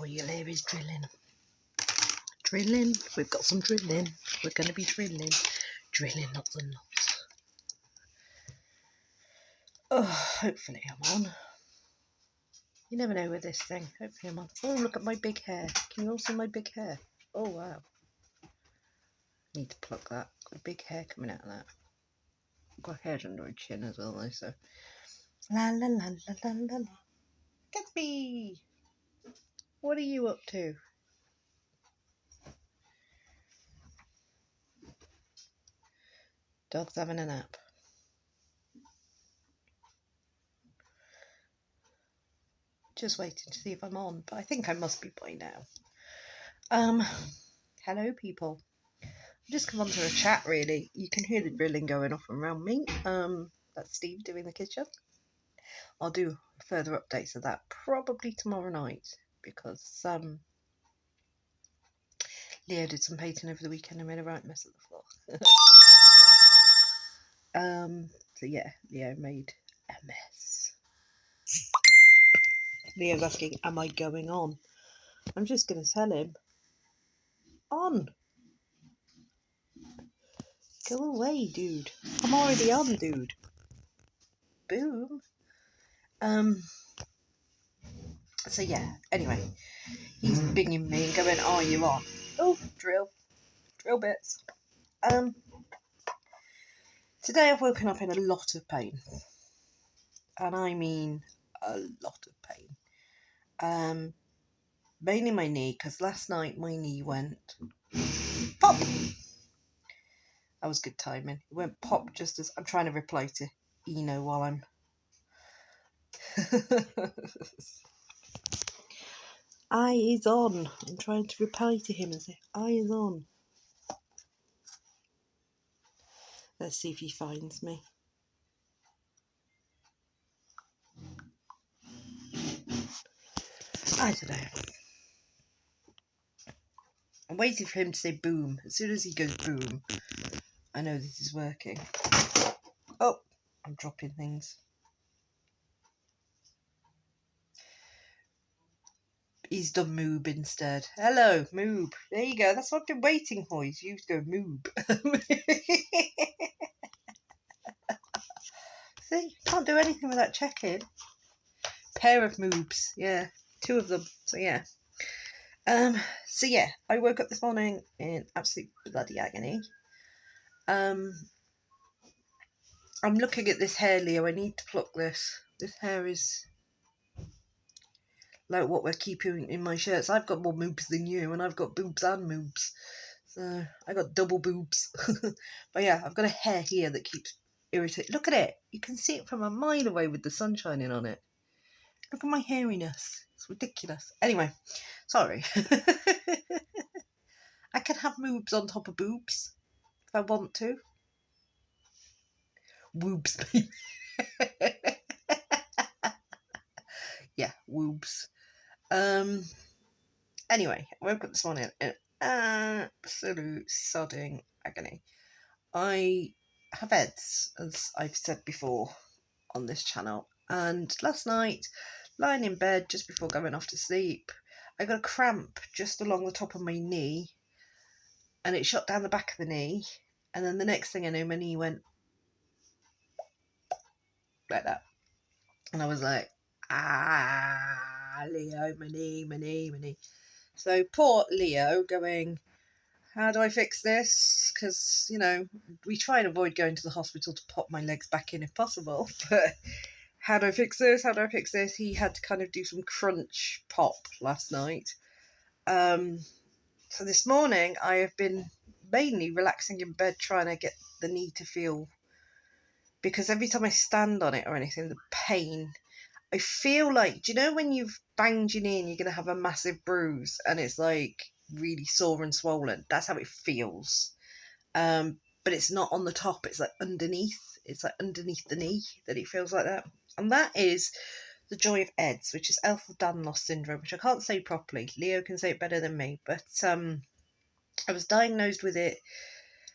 all you'll hear is drilling. Drilling. We've got some drilling. We're going to be drilling. Drilling lots and lots. Oh, hopefully I'm on. You never know with this thing. Hopefully I'm on. Oh, look at my big hair. Can you all see my big hair? Oh, wow. Need to pluck that. Got a big hair coming out of that. Got hairs under my chin as well, though, so. La la la la la la la. Gatsby! What are you up to? Dog's having a nap. Just waiting to see if I'm on, but I think I must be by now. Hello people. I've just come onto a chat really. You can hear the drilling going off around me. That's Steve doing the kitchen. I'll do further updates of that probably tomorrow night because Leo did some painting over the weekend and made a right mess of the floor. So yeah, Leo made a mess. Leo's asking, am I going on? I'm just going to tell him, on. Go away, dude. I'm already on, dude. Boom. So yeah, anyway, he's binging me and going, are you on? Oh, drill bits. Today I've woken up in a lot of pain. And I mean a lot of pain. Mainly my knee, because last night my knee went pop. That was good timing. It went pop just as I'm trying to reply to Eno while I'm... Eye is on. I'm trying to reply to him and say, eye is on. Let's see if he finds me. I don't know. I'm waiting for him to say boom. As soon as he goes boom, I know this is working. Oh, I'm dropping things. He's done moob instead. Hello, moob. There you go. That's what I've been waiting for. He's used to go moob. See, can't do anything without checking. Pair of moobs. Yeah, 2 of them. So yeah. So yeah, I woke up this morning in absolute bloody agony. I'm looking at this hair, Leo. I need to pluck this. This hair is like what we're keeping in my shirts. I've got more moobs than you, and I've got boobs and moobs. So I got double boobs. But yeah, I've got a hair here that keeps irritating. Look at it. You can see it from a mile away with the sun shining on it. Look at my hairiness. It's ridiculous. Anyway, sorry. I can have moobs on top of boobs if I want to. Woobs, baby. Yeah, woobs. Anyway, I woke up this morning in absolute sodding agony. I have EDS, as I've said before on this channel, and last night, lying in bed just before going off to sleep, I got a cramp just along the top of my knee, and it shot down the back of the knee, and then the next thing I knew, my knee went like that, and I was like, Leo, my knee. So poor Leo going, how do I fix this? Because, you know, we try and avoid going to the hospital to pop my legs back in if possible, but how do I fix this? He had to kind of do some crunch pop last night. So this morning I have been mainly relaxing in bed, trying to get the knee to feel, because every time I stand on it or anything, the pain, I feel like, do you know when you've banged your knee and you're going to have a massive bruise and it's like really sore and swollen? That's how it feels. But it's not on the top, it's like underneath. It's like underneath the knee that it feels like that. And that is the joy of EDS, which is Ehlers-Danlos syndrome, which I can't say properly. Leo can say it better than me. But I was diagnosed with it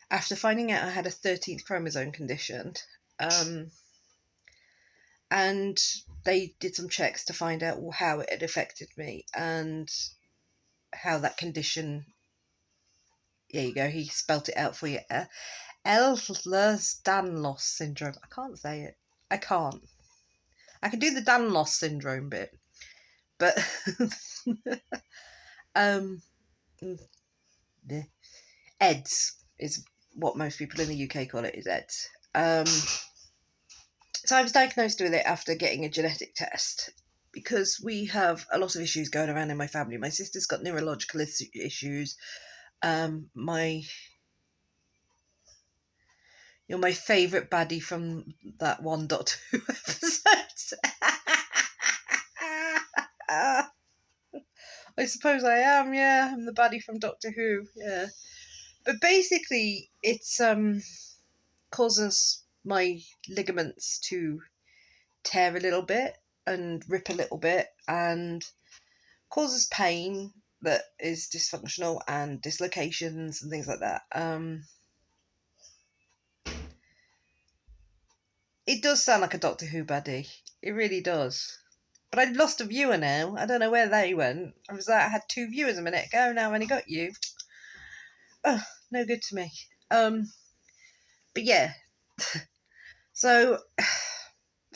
after finding out I had a 13th chromosome condition. And they did some checks to find out how it had affected me. And how that condition. There you go. He spelt it out for you. Ehlers-Danlos syndrome. I can't say it. I can't. I can do the Danlos syndrome bit, but um, EDS is what most people in the UK call it. Is EDS. So I was diagnosed with it after getting a genetic test because we have a lot of issues going around in my family. My sister's got neurological issues. My You're my favourite baddie from that one Doctor Who episode. I suppose I am, yeah. I'm the baddie from Doctor Who, yeah. But basically, it's causes my ligaments to tear a little bit and rip a little bit and causes pain that is dysfunctional and dislocations and things like that. It does sound like a Doctor Who baddie. It really does. But I've lost a viewer now. I don't know where they went. I had 2 viewers a minute ago. Now I've only got you. Oh, no good to me. But yeah. So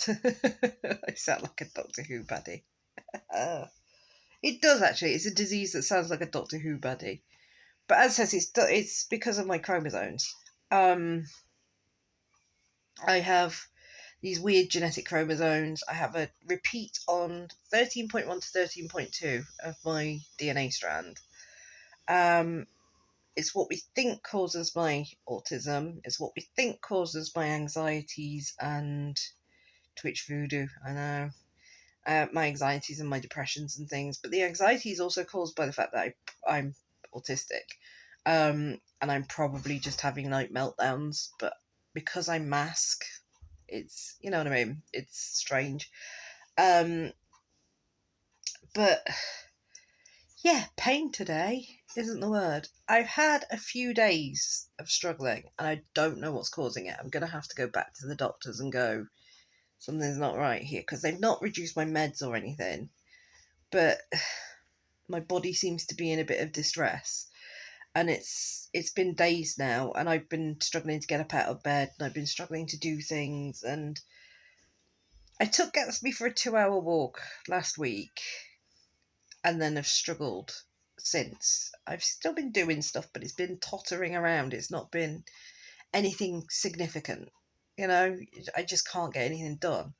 I sound like a Doctor Who baddie. It does actually. It's a disease that sounds like a Doctor Who baddie. But as I says, it's because of my chromosomes. I have these weird genetic chromosomes. I have a repeat on 13.1 to 13.2 of my DNA strand. It's what we think causes my autism. It's what we think causes my anxieties and Twitch voodoo. I know. My anxieties and my depressions and things. But the anxiety is also caused by the fact that I'm autistic. And I'm probably just having night meltdowns. But because I mask, it's, you know what I mean? It's strange. But yeah, pain today isn't the word. I've had a few days of struggling and I don't know what's causing it. I'm going to have to go back to the doctors and go, something's not right here, because they've not reduced my meds or anything. But my body seems to be in a bit of distress. And it's been days now and I've been struggling to get up out of bed and I've been struggling to do things. And I took Gatsby for a 2-hour walk last week and then have struggled since. I've still been doing stuff, but it's been tottering around. It's not been anything significant. You know, I just can't get anything done.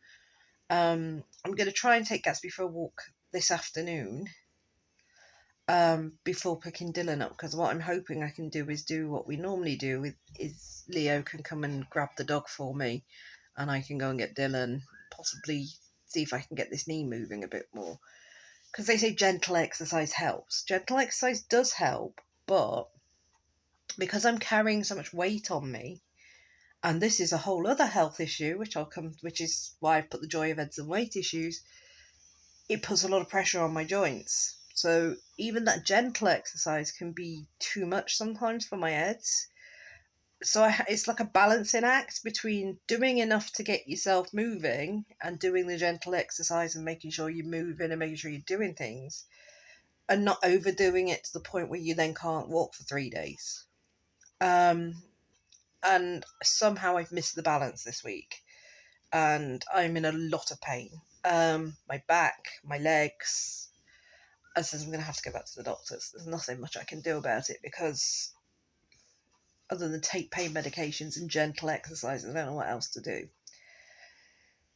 I'm going to try and take Gatsby for a walk this afternoon before picking Dylan up, because what I'm hoping I can do is do what we normally do, is Leo can come and grab the dog for me and I can go and get Dylan, possibly see if I can get this knee moving a bit more. Because they say gentle exercise helps. Gentle exercise does help, but because I'm carrying so much weight on me, and this is a whole other health issue, which is why I've put the joy of Eds and weight issues, it puts a lot of pressure on my joints. So even that gentle exercise can be too much sometimes for my Eds. So it's like a balancing act between doing enough to get yourself moving and doing the gentle exercise and making sure you're moving and making sure you're doing things, and not overdoing it to the point where you then can't walk for 3 days. And somehow I've missed the balance this week and I'm in a lot of pain. My back, my legs. I says I'm going to have to go back to the doctors. There's nothing much I can do about it because other than take pain medications and gentle exercise, I don't know what else to do.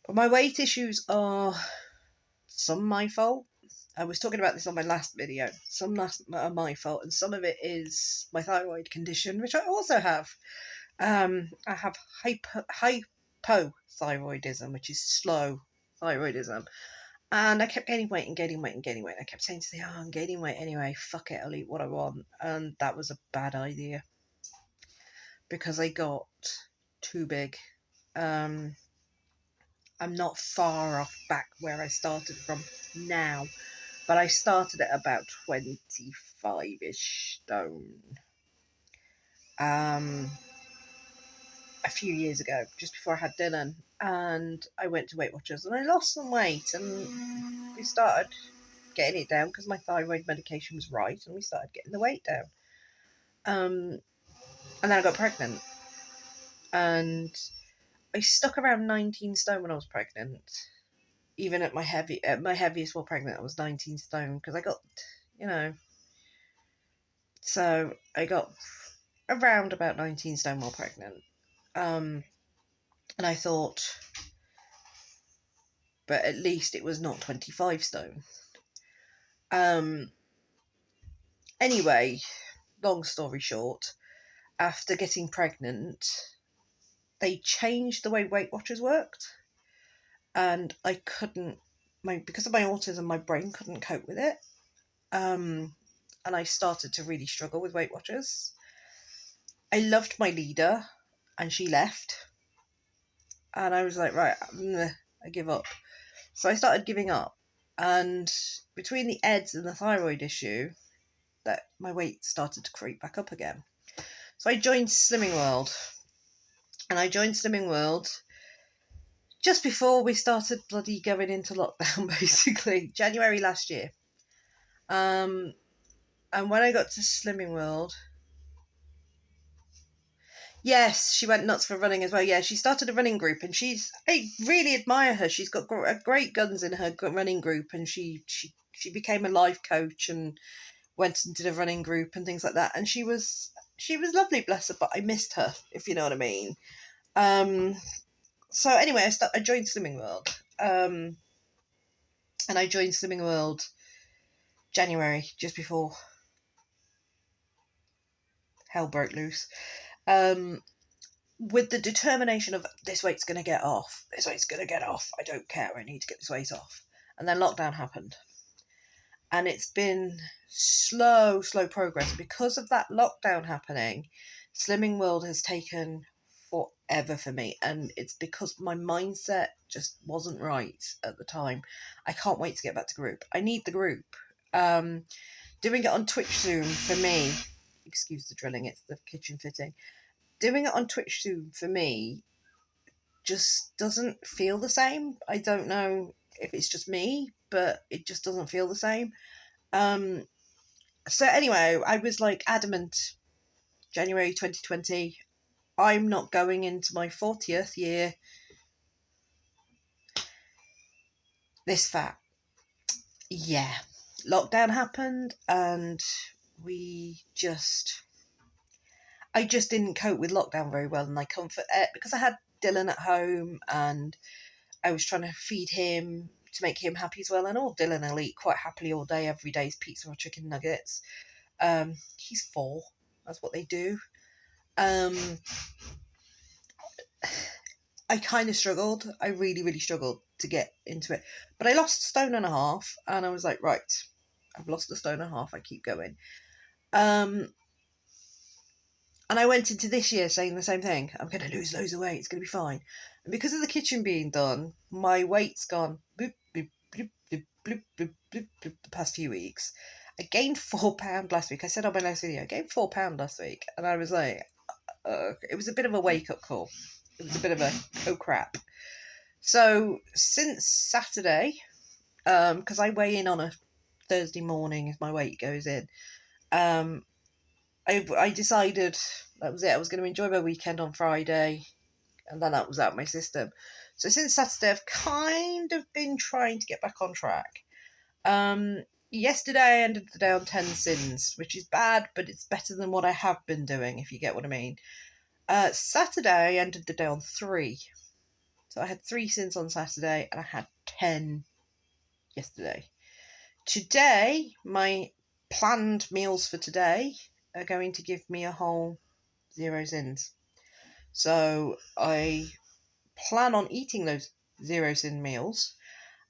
But my weight issues are some my fault. I was talking about this on my last video. Some are my fault, and some of it is my thyroid condition, which I also have. I have hypothyroidism, which is slow thyroidism. And I kept gaining weight and gaining weight and gaining weight. I kept saying to the, I'm gaining weight anyway. Fuck it, I'll eat what I want. And that was a bad idea because I got too big. I'm not far off back where I started from now, but I started at about 25-ish stone. A few years ago, just before I had Dylan, and I went to Weight Watchers and I lost some weight, and we started getting it down because my thyroid medication was right, and we started getting the weight down. And then I got pregnant, and I stuck around 19 stone when I was pregnant. Even at my heaviest while pregnant, I was 19 stone because I got, you know, so I got around about 19 stone while pregnant. And I thought, but at least it was not 25 stone. Anyway, long story short, after getting pregnant, they changed the way Weight Watchers worked, and I couldn't, because of my autism, my brain couldn't cope with it. And I started to really struggle with Weight Watchers. I loved my leader, and she left, and I was like, right, I give up. So I started giving up, and between the EDS and the thyroid issue, that my weight started to creep back up again. So I joined Slimming World, and I joined Slimming World just before we started bloody going into lockdown, basically, January last year. And when I got to Slimming World, yes, she went nuts for running as well. Yeah, she started a running group, and I really admire her. She's got great guns in her running group, and she became a life coach and went and did a running group and things like that. And she was lovely, bless her, but I missed her, if you know what I mean. So anyway, I joined Slimming World. And I joined Slimming World January, just before hell broke loose. With the determination of, this weight's going to get off. This weight's going to get off. I don't care. I need to get this weight off. And then lockdown happened. And it's been slow progress. Because of that lockdown happening, Slimming World has taken forever for me. And it's because my mindset just wasn't right at the time. I can't wait to get back to group. I need the group. Doing it on Twitch Zoom for me, excuse the drilling, it's the kitchen fitting. Doing it on Twitch Zoom for me just doesn't feel the same. I don't know if it's just me, but it just doesn't feel the same. So anyway, I was like adamant, January 2020, I'm not going into my 40th year this fat. Yeah. Lockdown happened, and I just didn't cope with lockdown very well, and I comfort it because I had Dylan at home, and I was trying to feed him to make him happy as well. And all Dylan will eat quite happily all day, every day's pizza or chicken nuggets. He's 4. That's what they do. I kind of struggled. I really, really struggled to get into it. But I lost 1.5 stone, and I was like, right, I've lost 1.5 stone. I keep going. And I went into this year saying the same thing. I'm going to lose loads of weight. It's going to be fine. And because of the kitchen being done, my weight's gone boop, boop, bloop, bloop, bloop, bloop, bloop, bloop, the past few weeks. I gained £4 last week. I said on my last video, I gained £4 last week. And I was like, it was a bit of a wake-up call. It was a bit of a, oh crap. So since Saturday, because I weigh in on a Thursday morning if my weight goes in, I decided that was it. I was going to enjoy my weekend on Friday, and then that was out of my system. So since Saturday, I've kind of been trying to get back on track. Yesterday I ended the day on 10 sins, which is bad, but it's better than what I have been doing, if you get what I mean. Saturday I ended the day on 3. So I had 3 sins on Saturday, and I had 10 yesterday. Today, my planned meals for today are going to give me a whole 0 sins. So I plan on eating those 0 sin meals,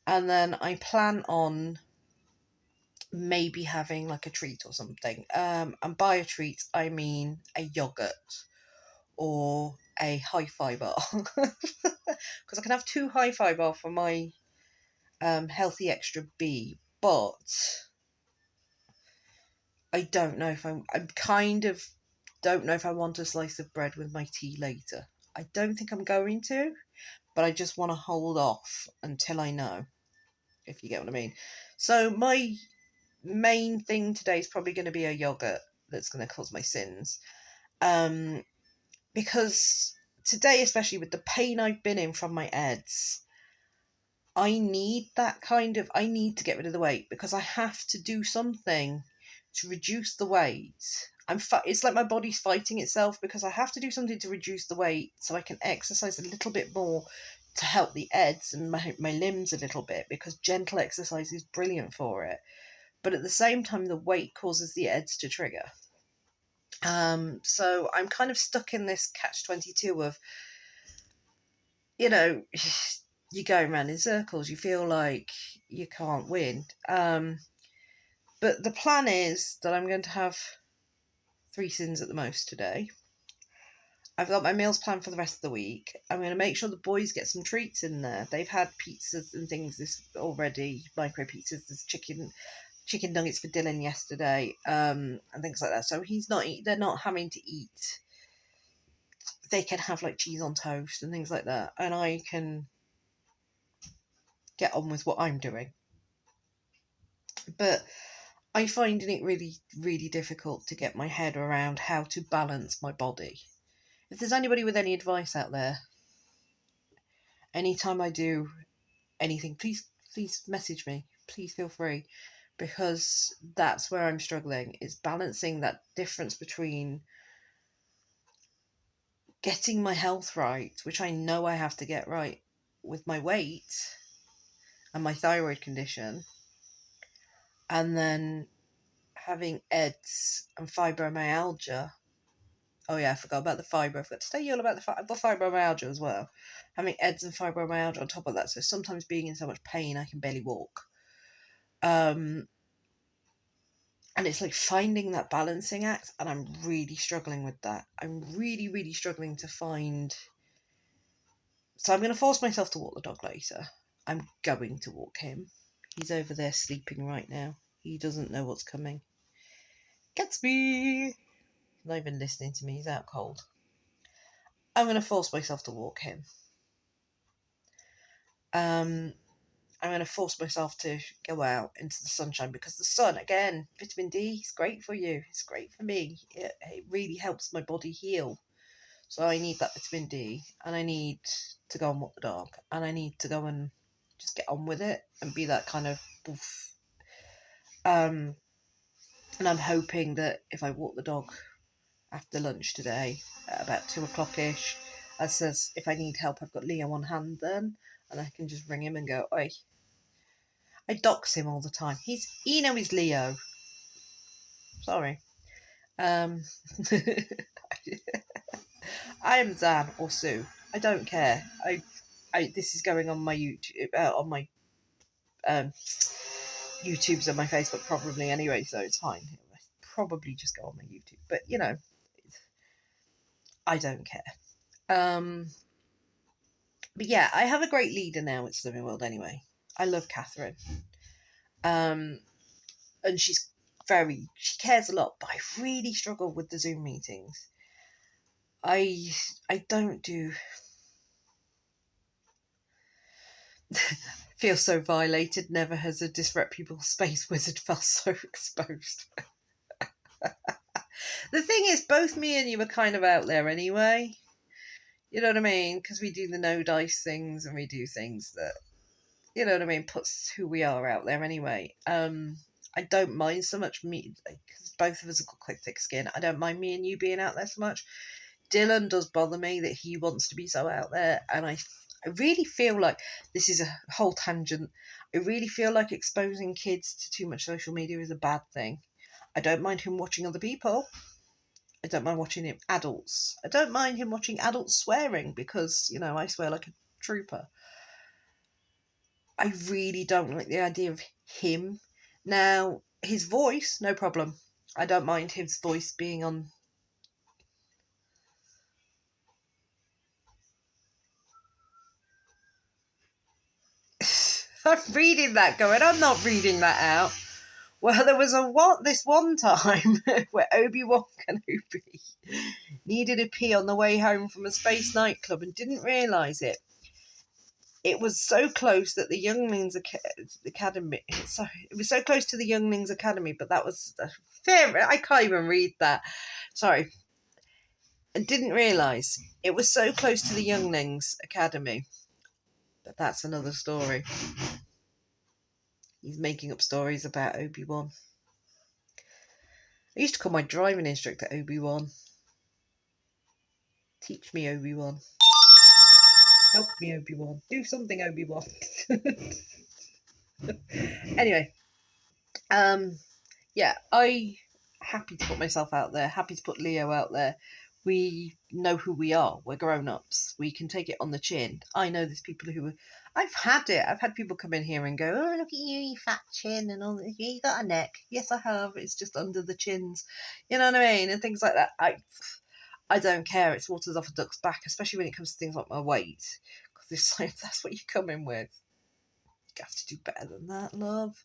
and then I plan on maybe having like a treat or something. And by a treat, I mean a yogurt or a hi-fi bar. Because I can have 2 hi-fi bar for my healthy extra B, but I don't know if I don't know if I want a slice of bread with my tea later. I don't think I'm going to, but I just want to hold off until I know, if you get what I mean. So my main thing today is probably going to be a yogurt that's going to cause my sins. Because today, especially with the pain I've been in from my eds, I need I need to get rid of the weight because I have to do something to reduce the weight. It's like my body's fighting itself because I have to do something to reduce the weight so I can exercise a little bit more to help the eds and my limbs a little bit, because gentle exercise is brilliant for it. But at the same time, the weight causes the eds to trigger. So I'm kind of stuck in this catch-22 of, you know, you're going around in circles. You feel like you can't win. But the plan is that I'm going to have 3 sins at the most today. I've got my meals planned for the rest of the week. I'm going to make sure the boys get some treats in there. They've had pizzas and things this already, micro pizzas. There's chicken nuggets for Dylan yesterday, and things like that. So they're not having to eat. They can have like cheese on toast and things like that, and I can get on with what I'm doing. But I'm finding it really, really difficult to get my head around how to balance my body. If there's anybody with any advice out there, anytime I do anything, please message me. Please feel free, because that's where I'm struggling, is balancing that difference between getting my health right, which I know I have to get right with my weight and my thyroid condition, and then having eds and fibromyalgia. Oh yeah, I forgot about the fibro. I forgot to tell you all about the fibromyalgia as well. Having eds and fibromyalgia on top of that, so sometimes being in so much pain I can barely walk. And it's like finding that balancing act, and I'm really struggling with that. I'm really, really struggling to find. So I'm going to force myself to walk the dog later. I'm going to walk him. He's over there sleeping right now. He doesn't know what's coming. Gatsby! He's not even listening to me. He's out cold. I'm going to force myself to walk him. I'm going to force myself to go out into the sunshine, because the sun, again, vitamin D is great for you. It's great for me. It really helps my body heal. So I need that vitamin D, and I need to go and walk the dog, and I need to go and just get on with it and be that kind of poof. And I'm hoping that if I walk the dog after lunch today at about 2:00ish, I says if I need help, I've got Leo on hand then, and I can just ring him and go, oi. I dox him all the time. He's Leo. Sorry. I am Zan or Sue. I don't care. This is going on my YouTube, on my YouTube's and my Facebook probably anyway, so it's fine. I'll probably just go on my YouTube, but I don't care. But yeah, I have a great leader now at Slimming World anyway. I love Catherine. And she cares a lot, but I really struggle with the Zoom meetings. I don't do. Feel so violated. Never has a disreputable space wizard felt so exposed. The thing is, both me and you are kind of out there anyway. You know what I mean? Because we do the no dice things, and we do things that, you know what I mean, puts who we are out there anyway. I don't mind so much me, because both of us have got quite thick skin. I don't mind me and you being out there so much. Dylan does bother me that he wants to be so out there, and I really feel like, this is a whole tangent, I really feel like exposing kids to too much social media is a bad thing. I don't mind him watching other people. I don't mind watching him adults. I don't mind him watching adults swearing, because, I swear like a trooper. I really don't like the idea of him. Now, his voice, no problem. I don't mind his voice being on. I'm reading that going, I'm not reading that out. Well, there was this one time where Obi-Wan Kenobi needed a pee on the way home from a space nightclub and didn't realise it. it was so close that the Younglings Academy. Sorry, it was so close to the Younglings Academy, but that was fair. I can't even read that. Sorry, I didn't realise it was so close to the Younglings Academy. But that's another story. He's making up stories about Obi-Wan. I used to call my driving instructor Obi-Wan. Teach me, Obi-Wan. Help me, Obi-Wan. Do something, Obi-Wan. Anyway, yeah, I happy to put myself out there, happy to put Leo out there. We know who we are. We're grown-ups. We can take it on the chin. I know there's people who I've had it. I've had people come in here and go, oh, look at you fat chin and all this. You got a neck. Yes, I have. It's just under the chins. You know what I mean? And things like that. I don't care. It's water's off a duck's back, especially when it comes to things like my weight. Because it's like, if that's what you come in with, you have to do better than that, love.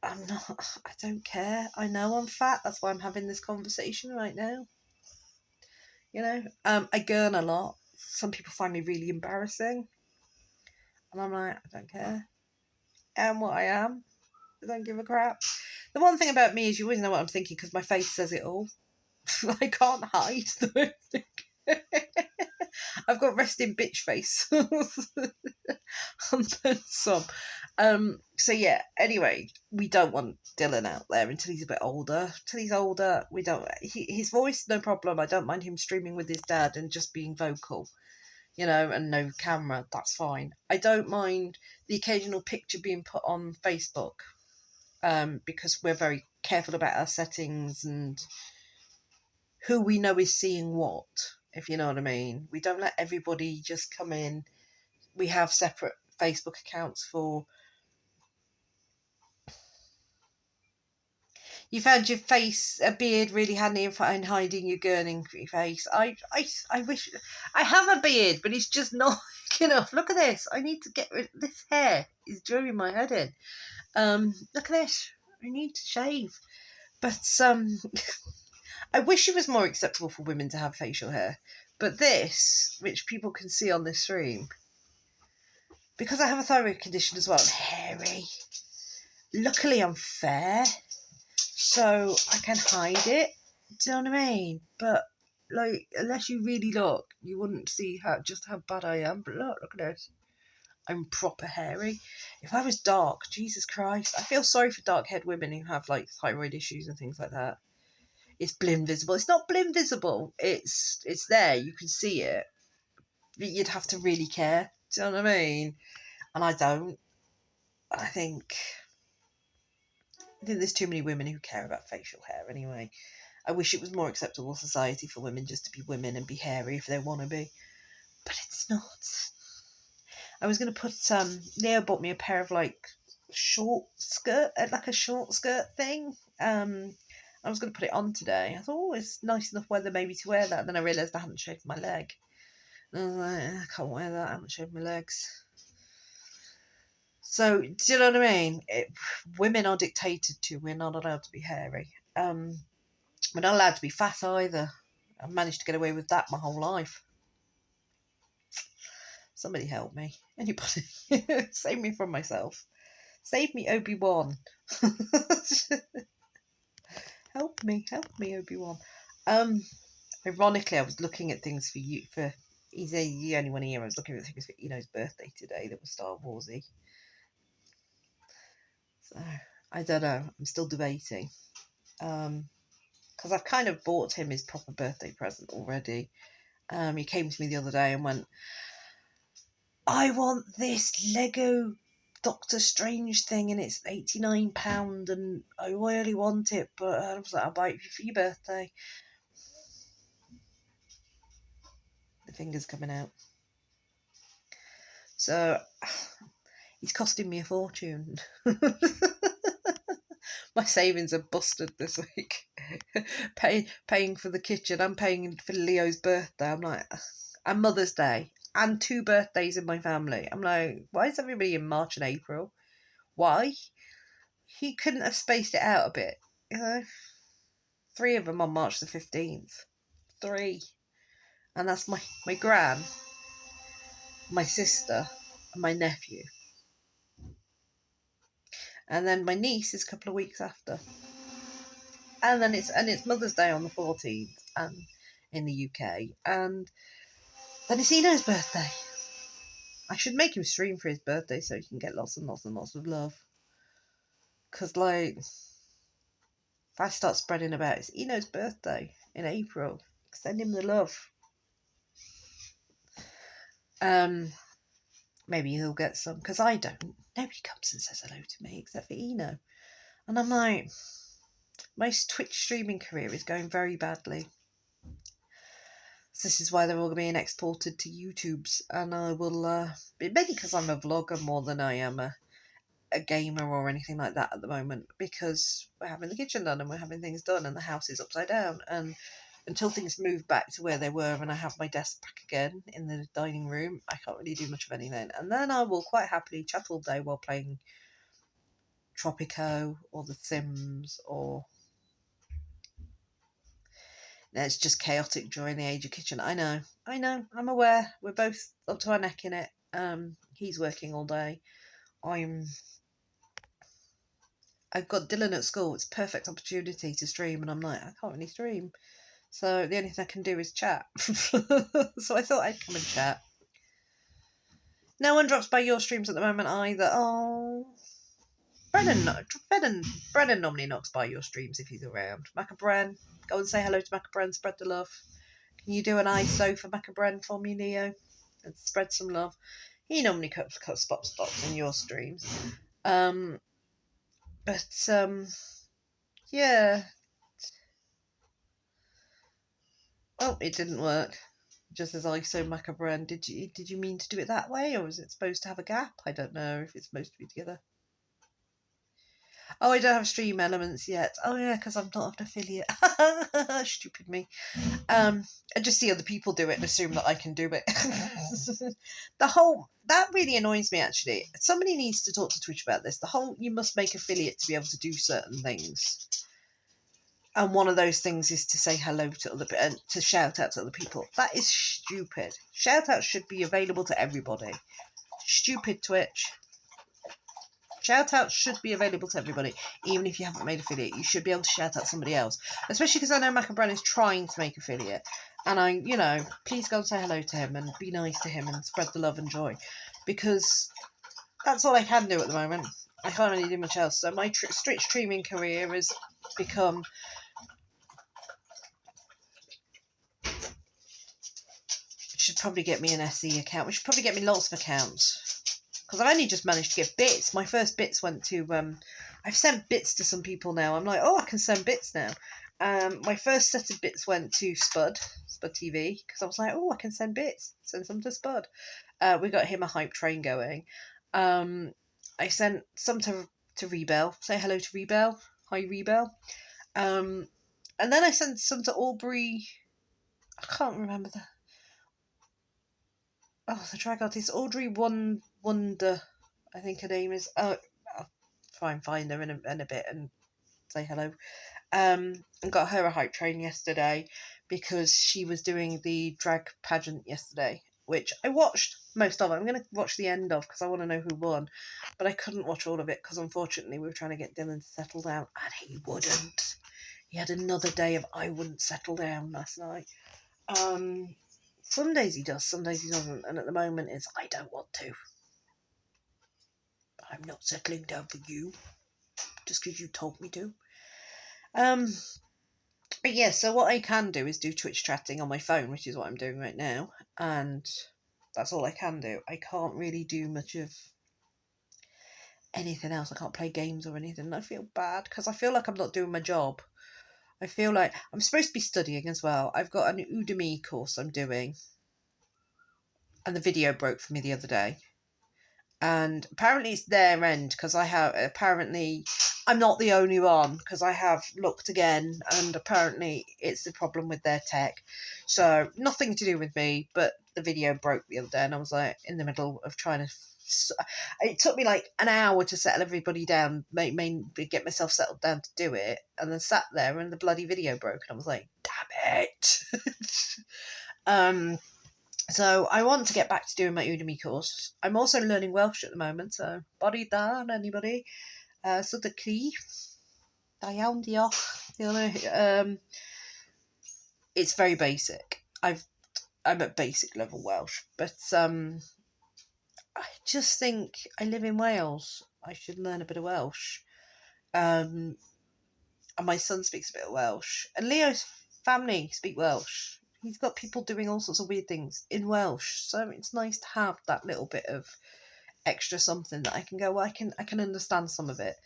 I'm not, I don't care. I know I'm fat. That's why I'm having this conversation right now. You know, I gurn a lot. Some people find me really embarrassing. And I'm like, I don't care. I am what I am. I don't give a crap. The one thing about me is you always know what I'm thinking because my face says it all. I can't hide the I've got resting bitch face. Some. So yeah, anyway, we don't want Dylan out there until he's a bit older. Until he's older, we don't. His voice, no problem. I don't mind him streaming with his dad and just being vocal, you know, and no camera. That's fine. I don't mind the occasional picture being put on Facebook, because we're very careful about our settings and who we know is seeing what, if you know what I mean. We don't let everybody just come in. We have separate Facebook accounts for. You found your face, a beard really handy in hiding your gurning face. I wish I have a beard, but it's just not enough. Look at this. I need to get rid. This hair is drawing my head in. Look at this. I need to shave. But I wish it was more acceptable for women to have facial hair. But this, which people can see on this stream, because I have a thyroid condition as well, I'm hairy. Luckily, I'm fair, so I can hide it. Do you know what I mean? But like, unless you really look, you wouldn't see how bad I am. But look at this. I'm proper hairy. If I was dark, Jesus Christ, I feel sorry for dark-haired women who have like thyroid issues and things like that. It's blim visible. It's not blim visible. It's there. You can see it. But you'd have to really care. Do you know what I mean? And I don't. I think there's too many women who care about facial hair anyway. I wish it was more acceptable society for women just to be women and be hairy if they want to be. But it's not. I was going to put, Leo bought me a pair of like a short skirt thing. I was going to put it on today. I thought, oh, it's nice enough weather maybe to wear that. And then I realised I hadn't shaved my leg. And I was like, I can't wear that. I haven't shaved my legs. So, do you know what I mean? Women are dictated to. We're not allowed to be hairy. We're not allowed to be fat either. I've managed to get away with that my whole life. Somebody help me. Anybody. Save me from myself. Save me, Obi-Wan. Help me, Obi-Wan. Ironically, I was looking at things for he's the only one here. I was looking at things for Eno's birthday today that was Star Warsy. So I don't know. I'm still debating. Because I've kind of bought him his proper birthday present already. He came to me the other day and went, I want this Lego Doctor Strange thing and it's £89 and I really want it, but I was like, I'll buy it for your birthday. The finger's coming out. So he's costing me a fortune. My savings are busted this week. Paying for the kitchen. I'm paying for Leo's birthday. I'm like, and Mother's Day. And 2 birthdays in my family. I'm like, why is everybody in March and April? Why? He couldn't have spaced it out a bit, you know? 3 of them on March the 15th. 3. And that's my gran, my sister, and my nephew. And then my niece is a couple of weeks after. And then it's Mother's Day on the 14th in the UK. And then it's Eno's birthday. I should make him stream for his birthday so he can get lots and lots and lots of love. Because, like, if I start spreading about it's Eno's birthday in April, send him the love. Maybe he'll get some, because I don't. Nobody comes and says hello to me except for Eno. And I'm like, my Twitch streaming career is going very badly. So this is why they're all being exported to YouTube's, and I will, maybe because I'm a vlogger more than I am a gamer or anything like that at the moment, because we're having the kitchen done and we're having things done and the house is upside down, and until things move back to where they were and I have my desk back again in the dining room, I can't really do much of anything. And then I will quite happily chat all day while playing Tropico or The Sims, or it's just chaotic during the age of kitchen. I know, I'm aware. We're both up to our neck in it. He's working all day. I've got Dylan at school. It's a perfect opportunity to stream, and I'm like, I can't really stream. So the only thing I can do is chat. So I thought I'd come and chat. No one drops by your streams at the moment either. Oh, Brennan normally knocks by your streams if he's around. Macabren, go and say hello to Macabren. Spread the love. Can you do an ISO for Macabren for me, Leo? And spread some love. He normally cuts spots in your streams. Yeah. Oh, it didn't work. Just as ISO Macabren. Did you mean to do it that way, or is it supposed to have a gap? I don't know if it's supposed to be together. Oh, I don't have Stream Elements yet. Oh yeah, because I'm not an affiliate. Stupid me. I just see other people do it and assume that I can do it. That really annoys me, actually. Somebody needs to talk to Twitch about this. You must make affiliate to be able to do certain things. And one of those things is to say hello to to shout out to other people. That is stupid. Shout outs should be available to everybody. Stupid Twitch. Shout outs should be available to everybody, even if you haven't made affiliate. You should be able to shout out somebody else, especially because I know Macabren is trying to make affiliate, and please go and say hello to him and be nice to him and spread the love and joy, because that's all I can do at the moment. I can't really do much else. So my Twitch streaming career has become. Should probably get me an SE account. We should probably get me lots of accounts. Because I've only just managed to get bits. My first bits went to, I've sent bits to some people now. I'm like, oh, I can send bits now. My first set of bits went to Spud TV, because I was like, oh, I can send bits. Send some to Spud. We got him a hype train going. I sent some to Rebel. Say hello to Rebel. Hi, Rebel. And then I sent some to Aubrey. I can't remember the... Oh, the drag artist, Audrey Wonder, I think her name is. Oh, I'll try and find her in a bit and say hello. And got her a hype train yesterday because she was doing the drag pageant yesterday, which I watched most of. I'm going to watch the end of because I want to know who won, but I couldn't watch all of it because unfortunately we were trying to get Dylan to settle down and he wouldn't. He had another day of I wouldn't settle down last night. Some days he does, some days he doesn't, and at the moment it's I don't want to. I'm not settling down for you, just because you told me to. But yeah, so what I can do is do Twitch chatting on my phone, which is what I'm doing right now, and that's all I can do. I can't really do much of anything else. I can't play games or anything, and I feel bad, because I feel like I'm not doing my job. I feel like I'm supposed to be studying as well. I've got an Udemy course I'm doing, and the video broke for me the other day. And apparently it's their end, because I'm not the only one, because I have looked again, and apparently it's the problem with their tech. So nothing to do with me, but the video broke the other day, and I was like in the middle of trying to. It took me like an hour to settle everybody down, get myself settled down to do it, and then sat there and the bloody video broke, and I was like, damn it. So I want to get back to doing my Udemy course. I'm also learning Welsh at the moment, so body down, anybody. So the key, da iawn, diolch. You know, it's very basic. I'm at basic level Welsh, but I just think I live in Wales. I should learn a bit of Welsh. And my son speaks a bit of Welsh, and Leo's family speak Welsh. He's got people doing all sorts of weird things in Welsh, so it's nice to have that little bit of extra something that I can go. Well, I can understand some of it.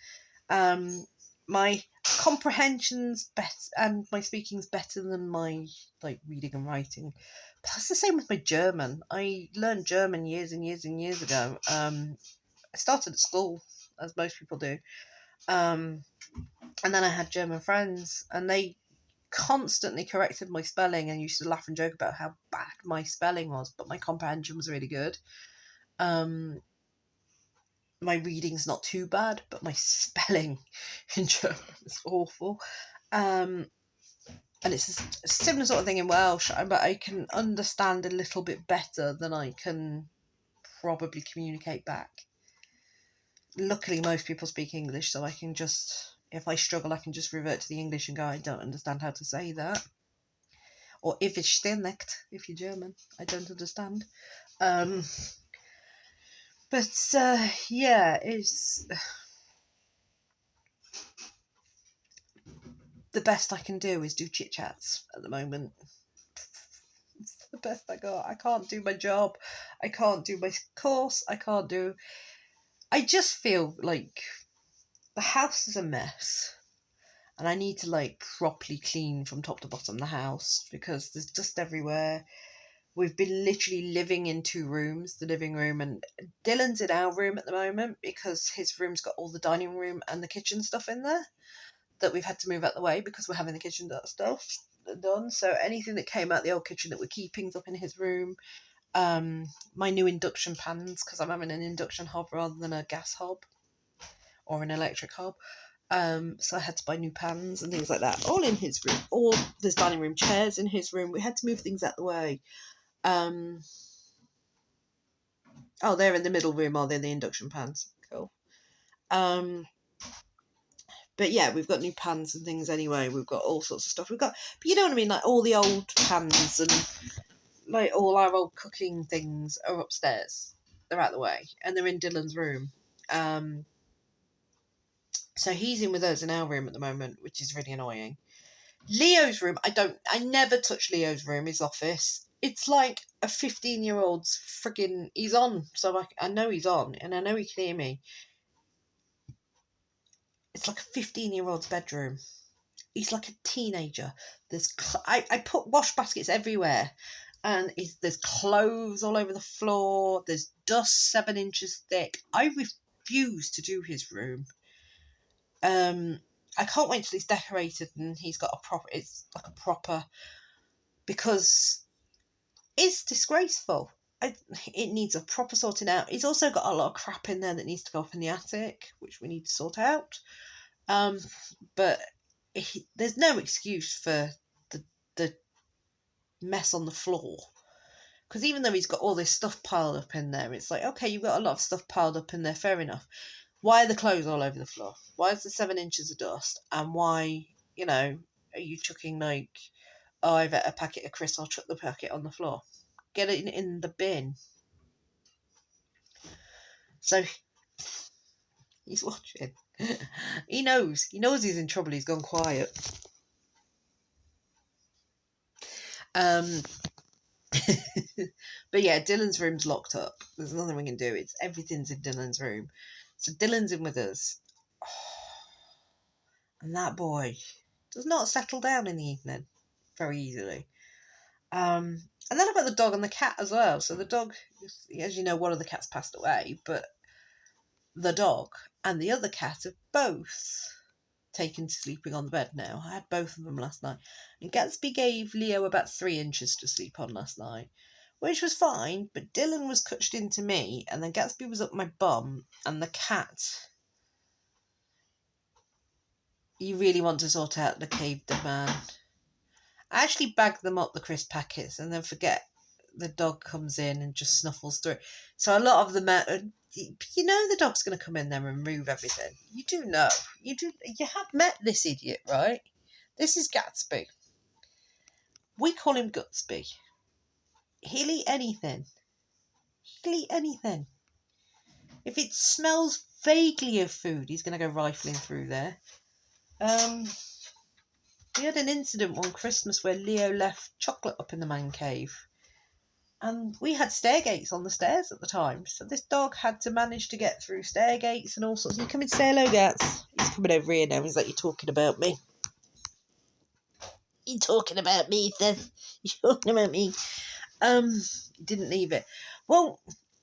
My comprehension's better, and my speaking's better than my reading and writing. But that's the same with my German. I learned German years and years and years ago. I started at school, as most people do. And then I had German friends, and they constantly corrected my spelling and used to laugh and joke about how bad my spelling was, but my comprehension was really good. My reading's not too bad, but my spelling in German is awful. And it's a similar sort of thing in Welsh, but I can understand a little bit better than I can probably communicate back. Luckily, most people speak English, so I can just, if I struggle, I can just revert to the English and go, I don't understand how to say that. Or if ich verstehe nicht, if you're German, I don't understand. But yeah, it's the best I can do is do chit chats at the moment. It's the best I got. I can't do my job. I can't do my course. I just feel like the house is a mess. And I need to properly clean from top to bottom the house because there's dust everywhere. We've been literally living in 2 rooms, the living room, and Dylan's in our room at the moment because his room's got all the dining room and the kitchen stuff in there that we've had to move out the way because we're having the kitchen stuff done. So anything that came out the old kitchen that we're keeping's up in his room. My new induction pans, because I'm having an induction hob rather than a gas hob or an electric hob. So I had to buy new pans and things like that, all in his room. All there's dining room chairs in his room. We had to move things out the way. Oh, they're in the middle room, are they? The induction pans. Cool. But yeah, we've got new pans and things anyway. We've got all sorts of stuff. But you know what I mean? Like all the old pans and all our old cooking things are upstairs. They're out the way and they're in Dylan's room. So he's in with us in our room at the moment, which is really annoying. Leo's room, I never touch Leo's room, his office. It's like a 15-year-old's friggin', he's on, so I know he's on, and I know he can hear me. It's like a 15-year-old's bedroom. He's like a teenager. I put wash baskets everywhere, and there's clothes all over the floor. There's dust 7 inches thick. I refuse to do his room. I can't wait till he's decorated and he's got it's like a proper, because it's disgraceful. It needs a proper sorting out. He's also got a lot of crap in there that needs to go up in the attic, which we need to sort out. But there's no excuse for the mess on the floor. Because even though he's got all this stuff piled up in there, it's like, okay, you've got a lot of stuff piled up in there, fair enough. Why are the clothes all over the floor? Why is there 7 inches of dust? And why, are you chucking oh, I've ate a packet of crisps, I'll chuck the packet on the floor. Get it in the bin. So he's watching. He knows he's in trouble. He's gone quiet. But yeah, Dylan's room's locked up. There's nothing we can do. Everything's in Dylan's room. So Dylan's in with us. And that boy does not settle down in the evening very easily. And then I've got the dog and the cat as well. So the dog, as you know, one of the cats passed away, but the dog and the other cat have both taken to sleeping on the bed now. I had both of them last night. And Gatsby gave Leo about 3 inches to sleep on last night, which was fine, but Dylan was cutshed into me, and then Gatsby was up my bum, and the cat... You really want to sort out the cave demand. I actually bagged them up, the crisp packets, and then forget the dog comes in and just snuffles through it. So a lot of the the dog's going to come in there and move everything. You do know. You have met this idiot, right? This is Gatsby. We call him Gutsby. He'll eat anything. He'll eat anything. If it smells vaguely of food, he's going to go rifling through there. We had an incident one Christmas where Leo left chocolate up in the man cave. And we had stair gates on the stairs at the time. So this dog had to manage to get through stair gates and all sorts. You come and say hello, Gats. He's coming over here now. He's like, you're talking about me. You're talking about me, Ethan. You're talking about me. Didn't leave it. Well,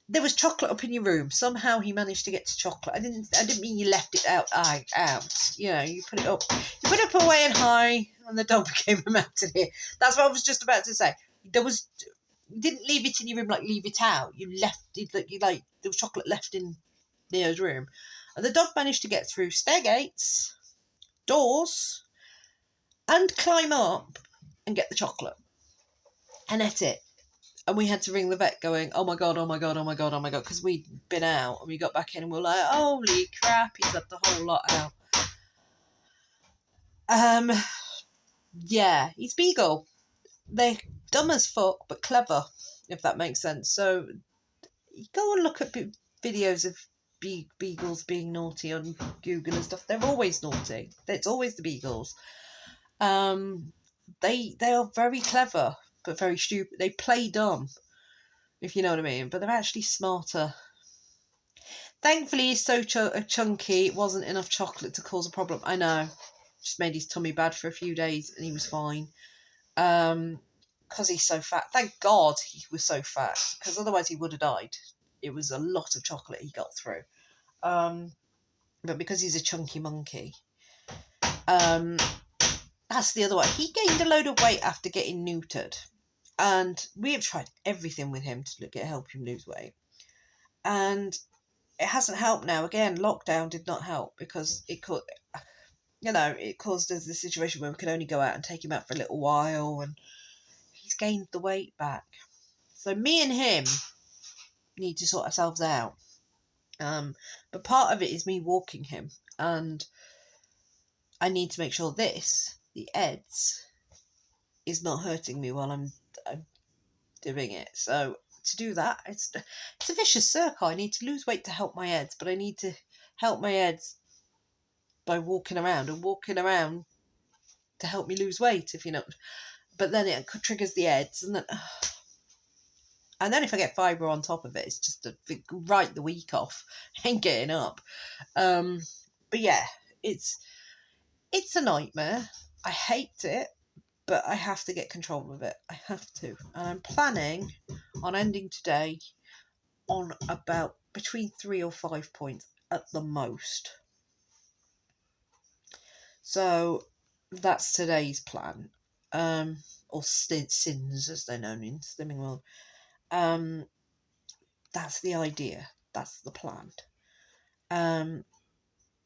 there was chocolate up in your room. Somehow he managed to get to chocolate. I didn't mean you left it out. You know, you put it up. You put it up away and high, and the dog became a mountaineer. That's what I was just about to say. You didn't leave it in your room like leave it out. You left it like there was chocolate left in Neo's room, and the dog managed to get through stair gates, doors, and climb up and get the chocolate, and ate it. And we had to ring the vet going, oh my God, oh my God, oh my God, oh my God, because we'd been out and we got back in and we were like, holy crap, he's left the whole lot out. Yeah, he's Beagle. They're dumb as fuck, but clever, if that makes sense. So you go and look at videos of Beagles being naughty on Google and stuff. They're always naughty. It's always the Beagles. They are very clever, but very stupid. They play dumb, if you know what I mean, but they're actually smarter. Thankfully, he's so chunky, it wasn't enough chocolate to cause a problem. I know. Just made his tummy bad for a few days and he was fine. Because he's so fat. Thank God he was so fat, because otherwise he would have died. It was a lot of chocolate he got through. But because he's a chunky monkey, that's the other one. He gained a load of weight after getting neutered. And we have tried everything with him to help him lose weight. And it hasn't helped now. Again, lockdown did not help because it caused us the situation where we could only go out and take him out for a little while, and he's gained the weight back. So me and him need to sort ourselves out. But part of it is me walking him, and I need to make sure the EDS, is not hurting me while I'm doing it. So to do that, it's a vicious circle. I need to lose weight to help my EDS, but I need to help my EDS by walking around to help me lose weight, if you know. But then it triggers the EDS, and then if I get fibre on top of it, it's just to write the week off and getting up. But yeah, it's a nightmare. I hate it, but I have to get control of it. I have to. And I'm planning on ending today on about between 3 or 5 points at the most. So that's today's plan. Or sins, as they're known in Slimming World. That's the idea. That's the plan.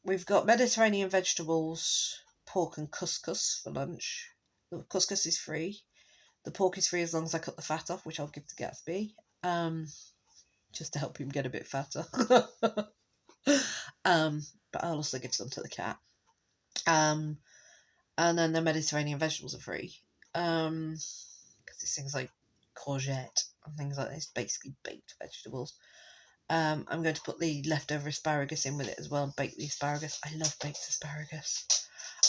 We've got Mediterranean vegetables, pork and couscous for lunch. The couscous is free. The pork is free as long as I cut the fat off, which I'll give to Gatsby. Just to help him get a bit fatter. But I'll also give some to the cat. And then the Mediterranean vegetables are free. Because it's things like courgette and things like this, basically baked vegetables. I'm going to put the leftover asparagus in with it as well and bake the asparagus. I love baked asparagus.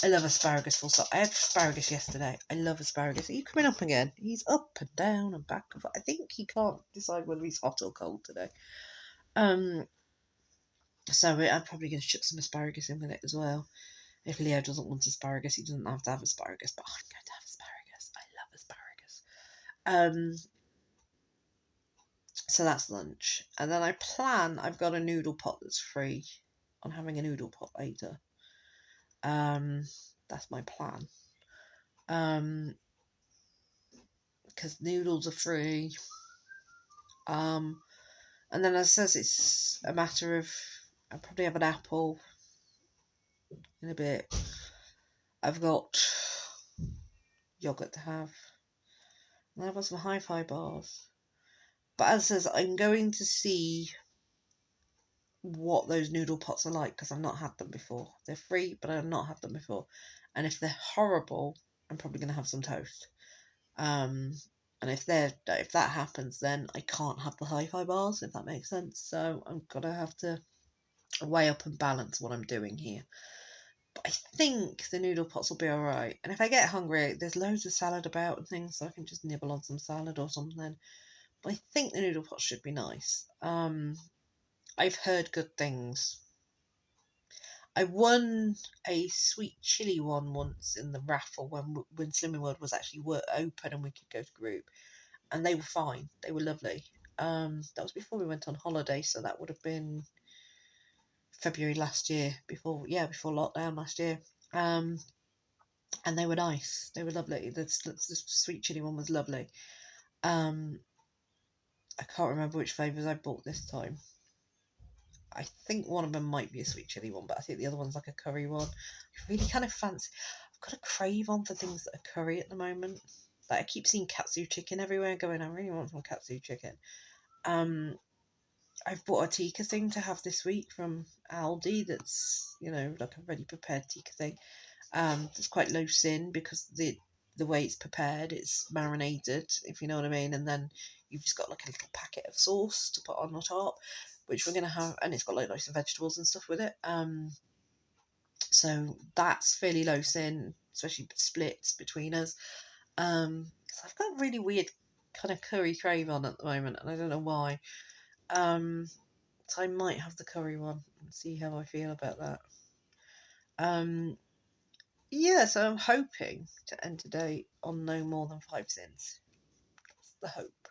I love asparagus full stop. I had asparagus yesterday. I love asparagus. Are you coming up again? He's up and down and back and forth. I think he can't decide whether he's hot or cold today. So I'm probably going to chuck some asparagus in with it as well. If Leo doesn't want asparagus, he doesn't have to have asparagus, but I'm going to have asparagus. I love asparagus. So that's lunch. And then I've got a noodle pot that's free. I'm having a noodle pot later. That's my plan. Because noodles are free. And then as I says, it's a matter of I'll probably have an apple in a bit. I've got yogurt to have. And I've got some hi-fi bars. But as I says, I'm going to see what those noodle pots are like, because I've not had them before. They're free, but I've not had them before. And if they're horrible, I'm probably going to have some toast. And if that happens, then I can't have the hi-fi bars, if that makes sense. So I'm gonna have to weigh up and balance what I'm doing here. But I think the noodle pots will be alright. And if I get hungry, there's loads of salad about and things, so I can just nibble on some salad or something. But I think the noodle pots should be nice. I've heard good things. I won a sweet chili one once in the raffle when Slimming World was actually open and we could go to group, and they were fine. They were lovely. That was before we went on holiday, so that would have been February last year, before lockdown last year. And they were nice. They were lovely. The sweet chili one was lovely. I can't remember which flavours I bought this time. I think one of them might be a sweet chili one, but I think the other one's like a curry one. I really kind of fancy. I've got a crave on for things that are curry at the moment. Like I keep seeing katsu chicken everywhere, going, I really want some katsu chicken. I've bought a tikka thing to have this week from Aldi. That's like a ready prepared tikka thing. It's quite low sin because the way it's prepared, it's marinated, if you know what I mean, and then you've just got like a little packet of sauce to put on the top, which we're gonna have, and it's got like lots of vegetables and stuff with it. So that's fairly low sin, especially splits between us. So I've got a really weird kind of curry crave on at the moment, and I don't know why. So I might have the curry one and see how I feel about that. So I'm hoping to end today on no more than 5 cents. That's the hope.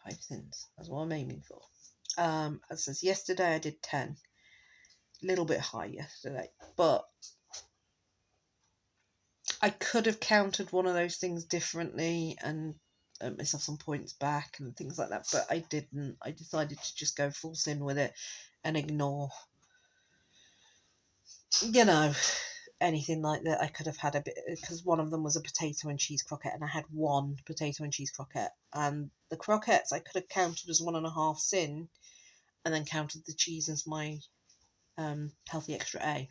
5 cents. That's what I'm aiming for. As says, yesterday I did 10. A little bit high yesterday, but I could have counted one of those things differently and myself some points back and things like that, but I didn't. I decided to just go full sin with it and ignore, anything like that. I could have had a bit, because one of them was a potato and cheese croquette, and I had one potato and cheese croquette, and the croquettes I could have counted as 1.5 sin, and then counted the cheese as my healthy extra A.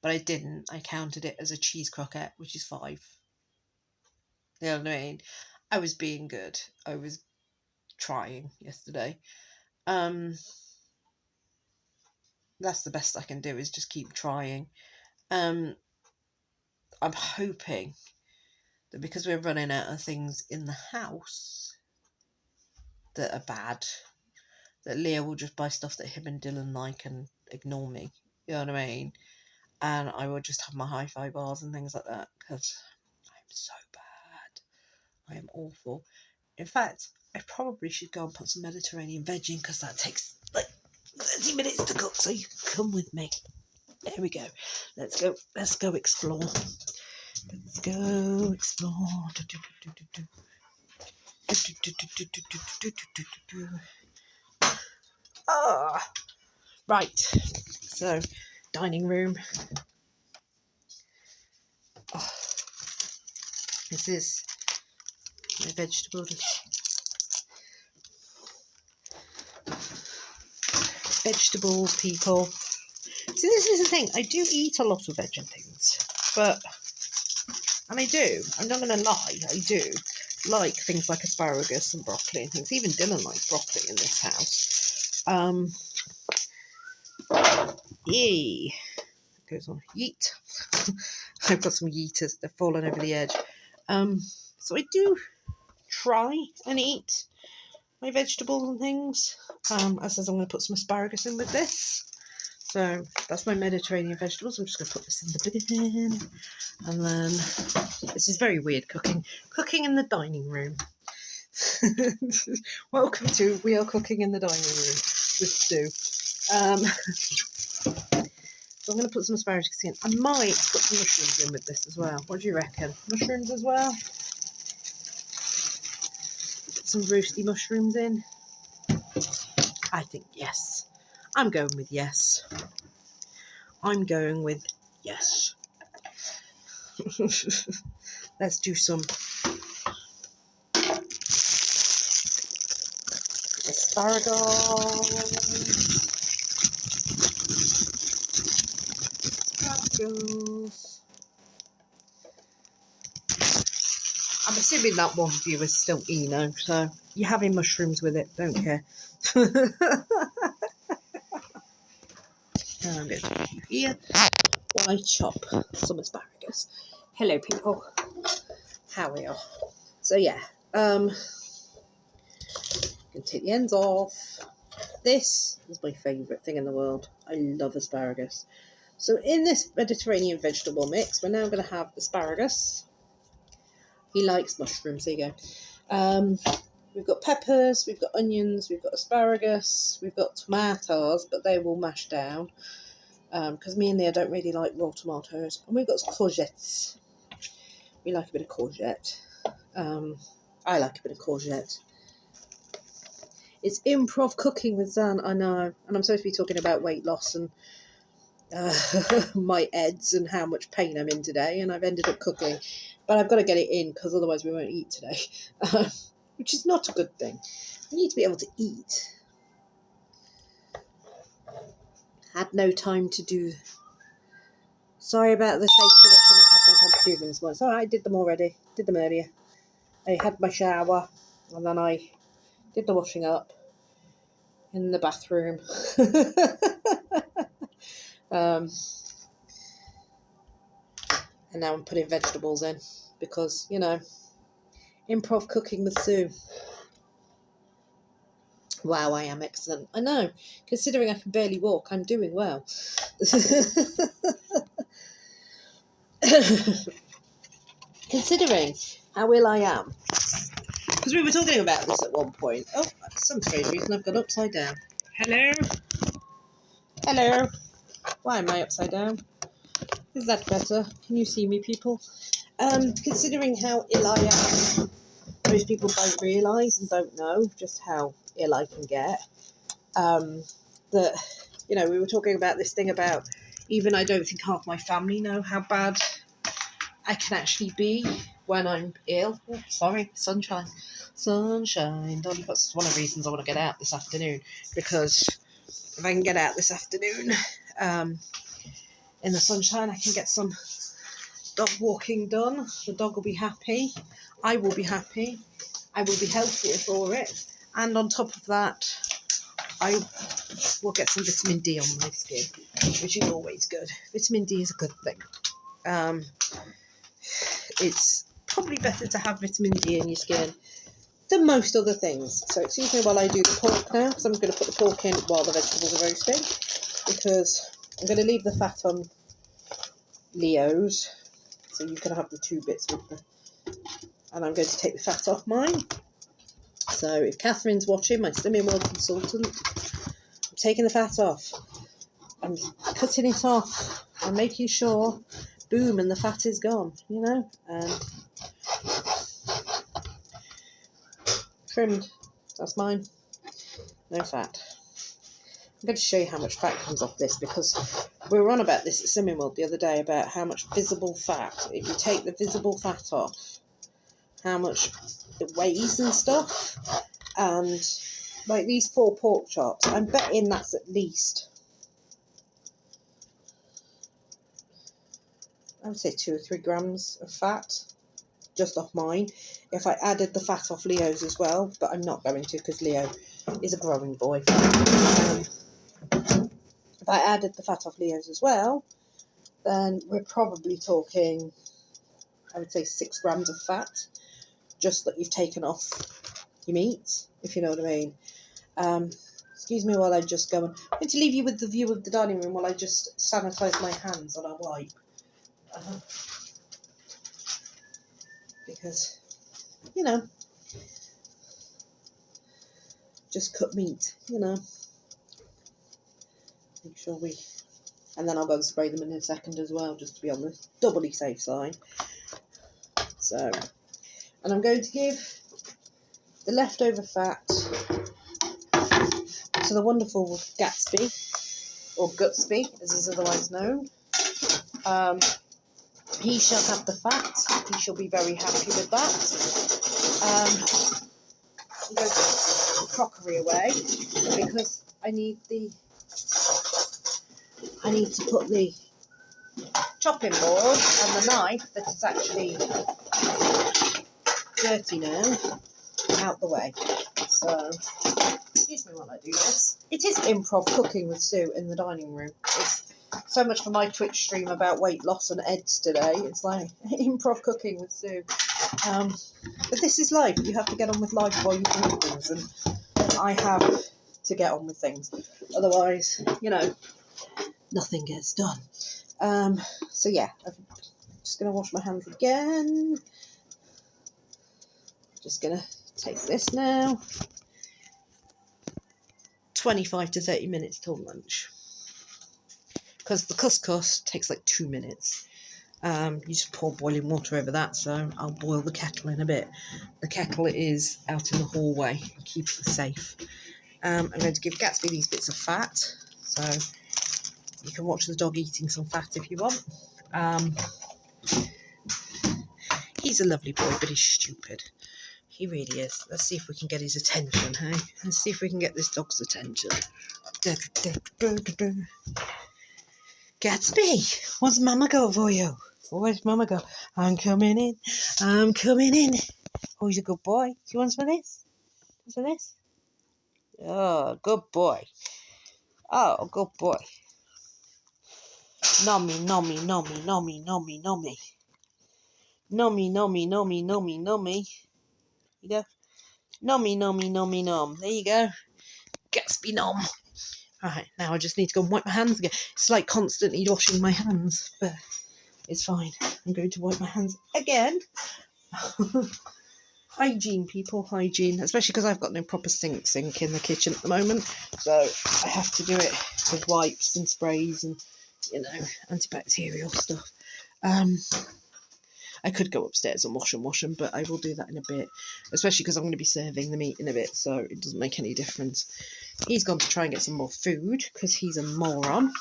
But I didn't. I counted it as a cheese croquette, which is 5. You know what I mean? I was being good. I was trying yesterday. That's the best I can do, is just keep trying. I'm hoping that because we're running out of things in the house that are bad, that Leah will just buy stuff that him and Dylan like and ignore me. You know what I mean? And I will just have my hi-fi bars and things like that, because I'm so bad. I am awful. In fact, I probably should go and put some Mediterranean veg in, because that takes like 30 minutes to cook, so you can come with me. There we go. Let's go explore. Let's go explore. Right. So, dining room. This is my vegetables. Vegetables, people. See, this is the thing. I do eat a lot of veg and things, and I do. I'm not going to lie. I do like things like asparagus and broccoli and things. Even Dylan likes broccoli in this house. Yay. Goes on. Yeet. I've got some yeeters. They're falling over the edge. So I do try and eat my vegetables and things. As says, I'm going to put some asparagus in with this. So that's my Mediterranean vegetables. I'm just going to put this in the bin. And then this is very weird cooking. Cooking in the dining room. Welcome to We Are Cooking in the Dining Room with Stu. So I'm going to put some asparagus in. I might put some mushrooms in with this as well. What do you reckon? Mushrooms as well? Put some roasty mushrooms in. I think yes. I'm going with yes. I'm going with yes. Let's do some Asparagus. I'm assuming that one view is still Eno, so you're having mushrooms with it, don't care. And I'm going to put you here while I chop some asparagus. Hello, people. How are you? So yeah, I'm going to take the ends off. This is my favourite thing in the world. I love asparagus. So in this Mediterranean vegetable mix, we're now going to have asparagus. He likes mushrooms. There you go. We've got peppers, we've got onions, we've got asparagus, we've got tomatoes, but they will mash down because me and Leah don't really like raw tomatoes. And we've got courgettes. We like a bit of courgette. I like a bit of courgette. It's improv cooking with Zan, I know. And I'm supposed to be talking about weight loss and my eds and how much pain I'm in today. And I've ended up cooking. But I've got to get it in because otherwise we won't eat today. Which is not a good thing. We need to be able to eat. Had no time to do. Sorry about the state of the washing up. Had no time to do them this morning. It's alright, I did them already. Did them earlier. I had my shower and then I did the washing up in the bathroom. And now I'm putting vegetables in because, you know, improv cooking with Sue. Wow, I am excellent. I know. Considering I can barely walk, I'm doing well. Considering how ill I am. Because we were talking about this at one point. Oh, for some strange reason I've gone upside down. Hello? Hello? Why am I upside down? Is that better? Can you see me, people? Considering how ill I am, most people don't realise and don't know just how ill I can get. That, you know, we were talking about this thing about even I don't think half my family know how bad I can actually be when I'm ill. Oh, sorry, sunshine. Sunshine. Darling, that's one of the reasons I want to get out this afternoon. Because if I can get out this afternoon in the sunshine, I can get some dog walking done. The dog will be happy. I will be happy. I will be healthier for it. And on top of that, I will get some vitamin D on my skin, which is always good. Vitamin D is a good thing. It's probably better to have vitamin D in your skin than most other things. So excuse me while I do the pork now, because I'm going to put the pork in while the vegetables are roasting, because I'm going to leave the fat on Leo's, so you can have the two bits with the, and I'm going to take the fat off mine. So if Catherine's watching, my Slimming World consultant, I'm taking the fat off. I'm cutting it off. I'm making sure, boom, and the fat is gone, you know, and trimmed. That's mine. No fat. I'm going to show you how much fat comes off this, because we were on about this at Slimming World the other day about how much visible fat, if you take the visible fat off, how much it weighs and stuff. And like these 4 pork chops, I'm betting that's at least, I would say 2 or 3 grams of fat just off mine. If I added the fat off Leo's as well, but I'm not going to because Leo is a growing boy. If I added the fat off Leo's as well, then we're probably talking, I would say 6 grams of fat, just that you've taken off your meat, if you know what I mean. Excuse me while I just go and... I'm going to leave you with the view of the dining room while I just sanitise my hands on a wipe. Because, you know, just cut meat, you know. Make sure we... And then I'll go and spray them in a second as well, just to be on the doubly safe side. So, and I'm going to give the leftover fat to the wonderful Gatsby, or Gutsby, as he's otherwise known. He shall have the fat. He shall be very happy with that. I'm going to crockery away because I need to put the chopping board and the knife that is actually dirty now out the way. So, excuse me while I do this. It is improv cooking with Sue in the dining room. It's so much for my Twitch stream about weight loss and EDS today. It's like improv cooking with Sue. But this is life. You have to get on with life while you do things, and I have to get on with things. Otherwise, nothing gets done. So yeah, I'm just going to wash my hands again. Just going to take this now. 25 to 30 minutes till lunch. Because the couscous takes like 2 minutes. You just pour boiling water over that, so I'll boil the kettle in a bit. The kettle is out in the hallway, keep it safe. I'm going to give Gatsby these bits of fat, so you can watch the dog eating some fat if you want. He's a lovely boy, but he's stupid. He really is. Let's see if we can get his attention, hey? Let's see if we can get this dog's attention. Gatsby, what's Mama go for you? Where's Mama go? I'm coming in. I'm coming in. Oh, he's a good boy. Do you want some of this? Some of this? Oh, good boy. Oh, good boy. Nommy, nommy, nommy, nommy, nommy, nommy. Nommy, nommy, nommy, nommy, nommy. You go. Nommy, nommy, nommy, nom. There you go. Gatsby nom. Alright, now I just need to go and wipe my hands again. It's like constantly washing my hands, but it's fine. I'm going to wipe my hands again. Hygiene, people, hygiene. Especially because I've got no proper sink in the kitchen at the moment. So I have to do it with wipes and sprays and, antibacterial stuff. I could go upstairs and wash them, but I will do that in a bit. Especially because I'm going to be serving the meat in a bit, so it doesn't make any difference. He's gone to try and get some more food because he's a moron.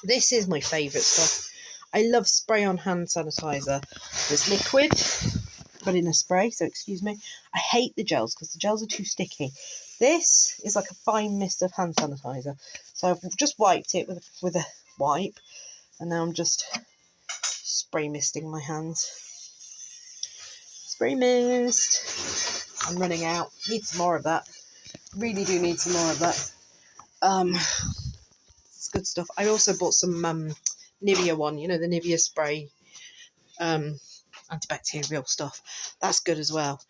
This is my favourite stuff. I love spray-on hand sanitizer. There's liquid, but in a spray, so excuse me. I hate the gels because the gels are too sticky. This is like a fine mist of hand sanitizer. So I've just wiped it with a wipe, and now I'm just spray misting my hands. Spray mist. I'm running out. Need some more of that. Really do need some more of that. It's good stuff. I also bought some Nivea one, the Nivea spray antibacterial stuff. That's good as well.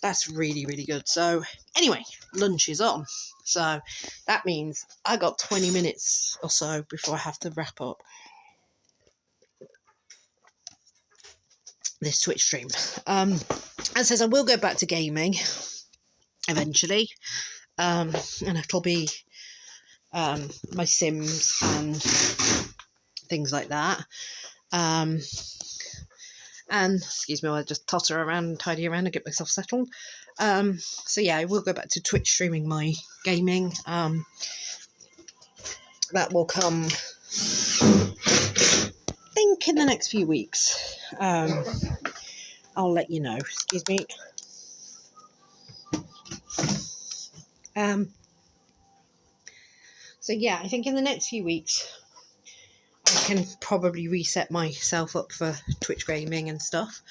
That's really, really good. So anyway, lunch is on. So that means I got 20 minutes or so before I have to wrap up this Twitch stream. As says, I will go back to gaming eventually. And it'll be my Sims and things like that. And excuse me, I'll just totter around and tidy around and get myself settled. So yeah, I will go back to Twitch streaming my gaming. That will come, I think, in the next few weeks. I'll let you know. Excuse me. So yeah, I think in the next few weeks I can probably reset myself up for Twitch gaming and stuff.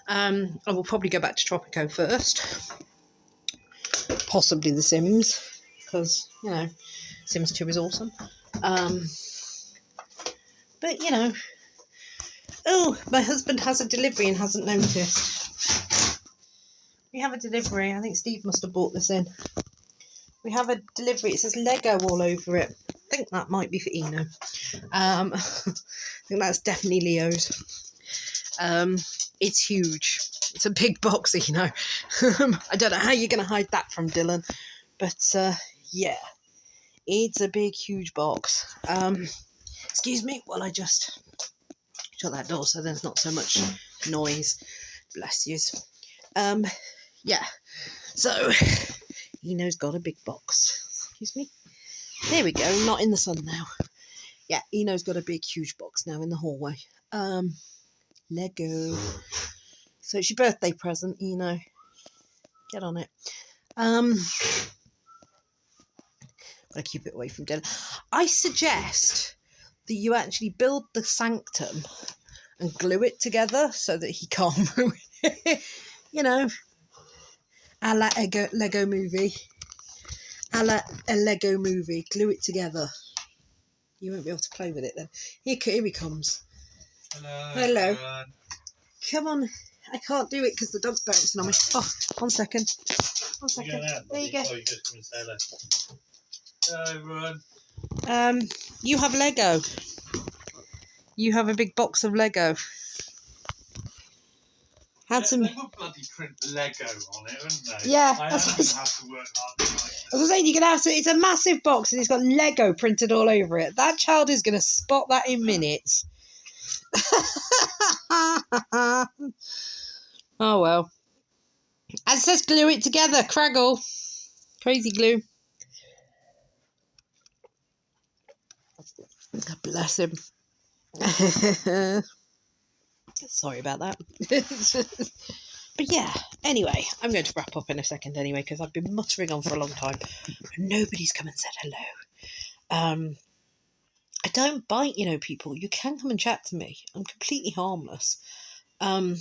I will probably go back to Tropico first. Possibly The Sims, because, Sims 2 is awesome. But, oh, my husband has a delivery and hasn't noticed. We have a delivery. I think Steve must have brought this in. We have a delivery. It says Lego all over it. I think that might be for Eno. I think that's definitely Leo's. It's huge. It's a big box, Eno. I don't know how you're going to hide that from Dylan. But, yeah. It's a big, huge box. Excuse me while I just shut that door so there's not so much noise. Bless yous. Yeah. So, Eno's got a big box. Excuse me. There we go. Not in the sun now. Yeah, Eno's got a big, huge box now in the hallway. Lego. So it's your birthday present, Eno. Get on it. Gotta keep it away from Dylan. I suggest that you actually build the sanctum and glue it together so that he can't ruin it. You know, a la Lego movie. A la a Lego movie. Glue it together. You won't be able to play with it then. Here he comes. Hello. Everyone. Come on. I can't do it because the dog's bouncing on me. Oh, 1 second. 1 second. There you go. Oh, you just come and say hello. Hello, everyone. You have Lego. You have a big box of Lego. Had some. They would bloody print Lego on it, wouldn't they? Yeah. I am going to have to work hard tonight. I was saying, you're gonna have to. It's a massive box and it's got Lego printed all over it. That child is gonna spot that in minutes. Oh well. As it says, glue it together, Craggle. Crazy glue. God bless him. Sorry about that. But yeah, anyway, I'm going to wrap up in a second anyway, because I've been muttering on for a long time. And nobody's come and said hello. I don't bite, people. You can come and chat to me. I'm completely harmless. But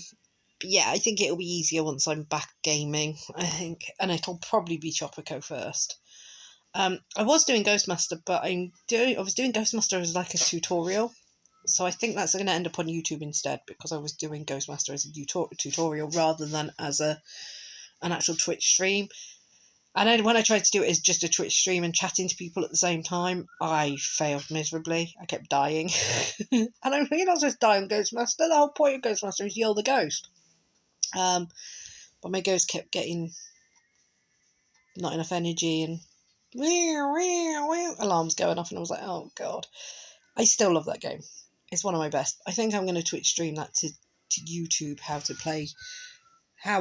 yeah, I think it'll be easier once I'm back gaming, I think. And it'll probably be Chopico first. I was doing Ghostmaster, but I was doing Ghostmaster as like a tutorial. So I think that's going to end up on YouTube instead, because I was doing Ghostmaster as a tutorial rather than as an actual Twitch stream. And then when I tried to do it as just a Twitch stream and chatting to people at the same time, I failed miserably. I kept dying. And you're not supposed to die on Ghostmaster. The whole point of Ghostmaster is you're the ghost. But my ghost kept getting not enough energy and alarms going off, and I was like, oh god. I still love that game. It's one of my best. I think I'm going to Twitch stream that to YouTube, how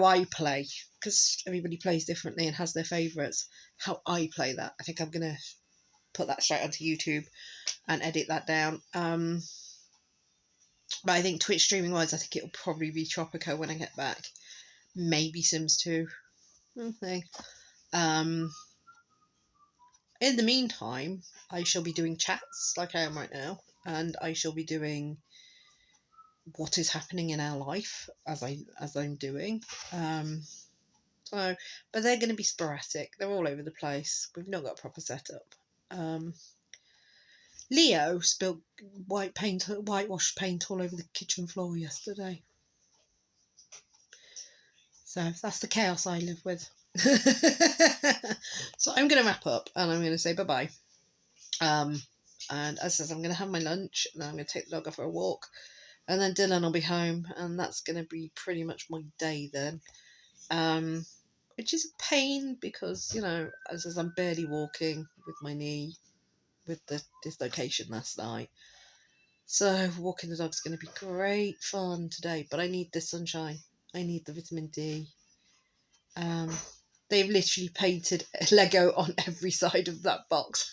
I play, because everybody plays differently and has their favourites. How I play that. I think I'm going to put that straight onto YouTube and edit that down. But I think Twitch streaming wise, I think it'll probably be Tropico when I get back. Maybe Sims 2. Okay. In the meantime, I shall be doing chats like I am right now, and I shall be doing what is happening in our life as I'm doing. But they're going to be sporadic. They're all over the place. We've not got a proper setup. Leo spilled whitewash paint all over the kitchen floor yesterday. So that's the chaos I live with. So I'm going to wrap up and I'm going to say bye-bye. And as I said, I'm going to have my lunch and then I'm going to take the dog off for a walk. And then Dylan will be home and that's going to be pretty much my day then. Which is a pain because, as I'm barely walking with my knee with the dislocation last night. So walking the dog's going to be great fun today, but I need the sunshine. I need the vitamin D. They've literally painted Lego on every side of that box.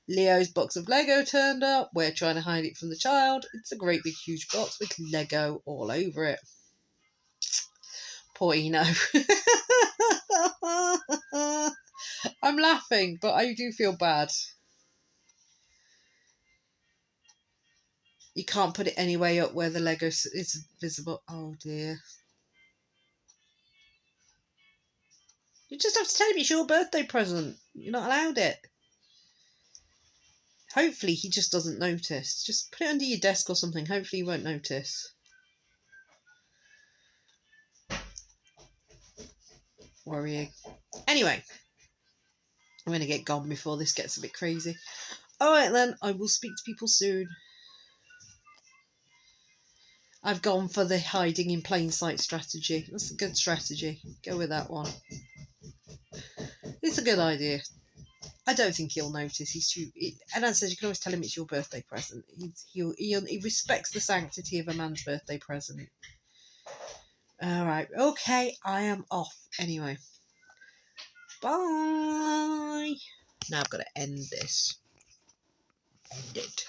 Leo's box of Lego turned up. We're trying to hide it from the child. It's a great big huge box with Lego all over it. Poor Eno. I'm laughing, but I do feel bad. You can't put it any way up where the Lego is visible. Oh dear. You just have to tell him it's your birthday present. You're not allowed it. Hopefully he just doesn't notice. Just put it under your desk or something. Hopefully he won't notice. Worrying. Anyway. I'm going to get gone before this gets a bit crazy. Alright then. I will speak to people soon. I've gone for the hiding in plain sight strategy. That's a good strategy. Go with that one. It's a good idea. I don't think he'll notice. He's too. And as I said, you can always tell him it's your birthday present. He respects the sanctity of a man's birthday present. All right. Okay, I am off anyway. Bye. Now I've got to end this. End it.